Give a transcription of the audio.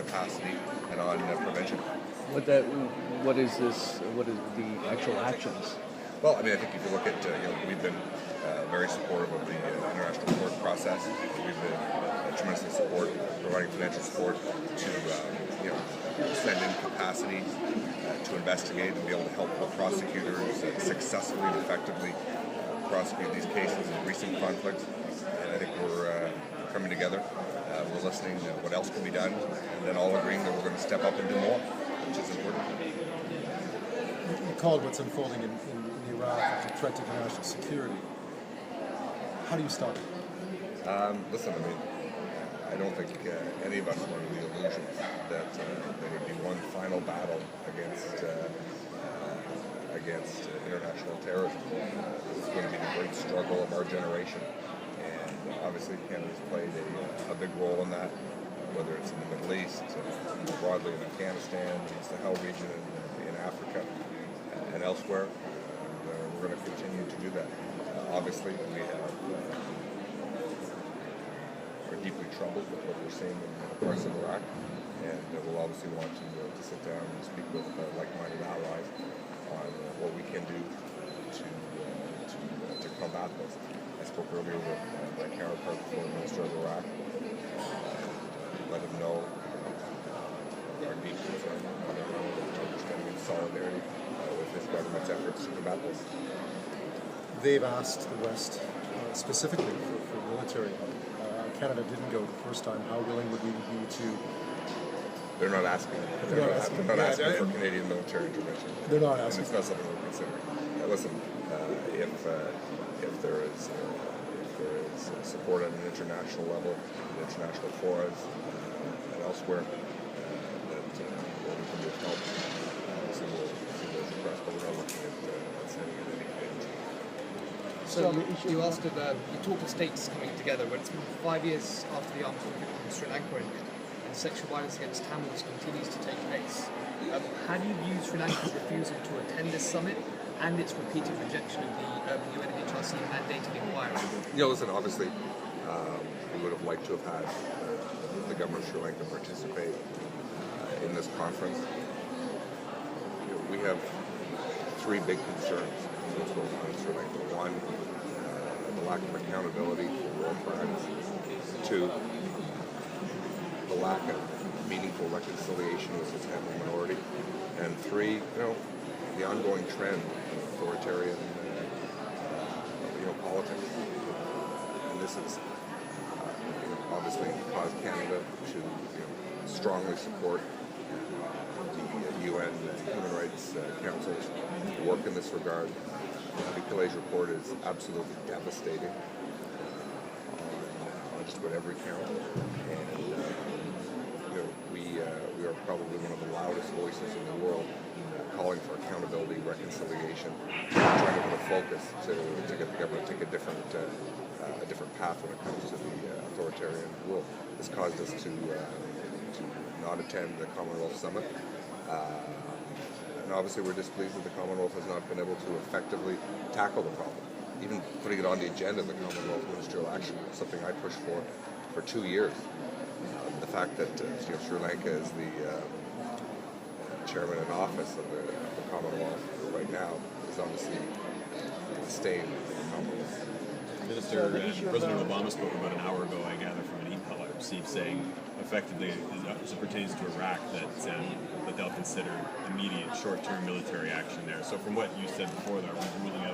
capacity and on prevention. What is this? What is the actual actions? Well, I mean, I think if you look at, we've been very supportive of the international court process. We've been tremendously providing financial support to, send in capacity to investigate and be able to help prosecutors successfully and effectively prosecute these cases in recent conflicts. And I think we're coming together. We're listening to what else can be done, and then all agreeing that we're going to step up and do more, which is important. You called what's unfolding in Iraq a threat to international security. How do you stop it? Listen, I mean, I don't think any of us are under the illusion that there would be one final battle against international terrorism. This is going to be the great struggle of our generation, and obviously Canada's played a big role in that, whether it's in the Middle East, more broadly in Afghanistan, the Sahel region, in Africa, and elsewhere. We're going to continue to do that. Obviously, we are deeply troubled with what we're seeing in parts of Iraq, and we'll obviously want to sit down and speak with like-minded allies on what we can do to combat this. I spoke earlier with my counterpart, the Foreign Minister of Iraq, let him know our deep concern on understanding and solidarity with his government's efforts to combat this. They've asked the West specifically for military help. Canada didn't go the first time. How willing would we be to? They're not asking. They're not asking for Canadian military intervention. They're not asking. And it's not something we're considering. Listen, if there is support at an international level, international forums, and elsewhere, that what we can do to help, obviously we'll see those requests, but we're not looking at sending in any Canadian. So you asked you talked of states coming together, but it's been 5 years after the armed conflict in Sri Lanka ended, and sexual violence against Tamils continues to take place. How do you view Sri Lanka's refusal to attend this summit and its repeated rejection of the UNHRC mandated inquiry? Listen, obviously, we would have liked to have had the government of Sri Lanka participate in this conference. We have three big concerns in what's going on in Sri Lanka. One, the lack of accountability for war crimes. Two, the lack of meaningful reconciliation with its ethnic minority. And three, the ongoing trend of authoritarian politics. And this is obviously caused Canada to strongly support the UN Human Rights Council's work in this regard. The Pillai's report is absolutely devastating on just about every count, and we are probably one of the loudest voices in the world calling for accountability, reconciliation, trying to put a focus to get the government to take a different path when it comes to the authoritarian rule. This caused us to not attend the Commonwealth Summit. And obviously we're displeased that the Commonwealth has not been able to effectively tackle the problem. Even putting it on the agenda of the Commonwealth Ministerial Action, something I pushed for 2 years. The fact that Sri Lanka is the chairman in office of the Commonwealth right now is obviously a disdain of the Commonwealth. Minister, President Obama spoke about an hour ago, I gather, from an email I received, saying effectively, as it pertains to Iraq, that they'll consider immediate short-term military action there. So from what you said before, are we ruling out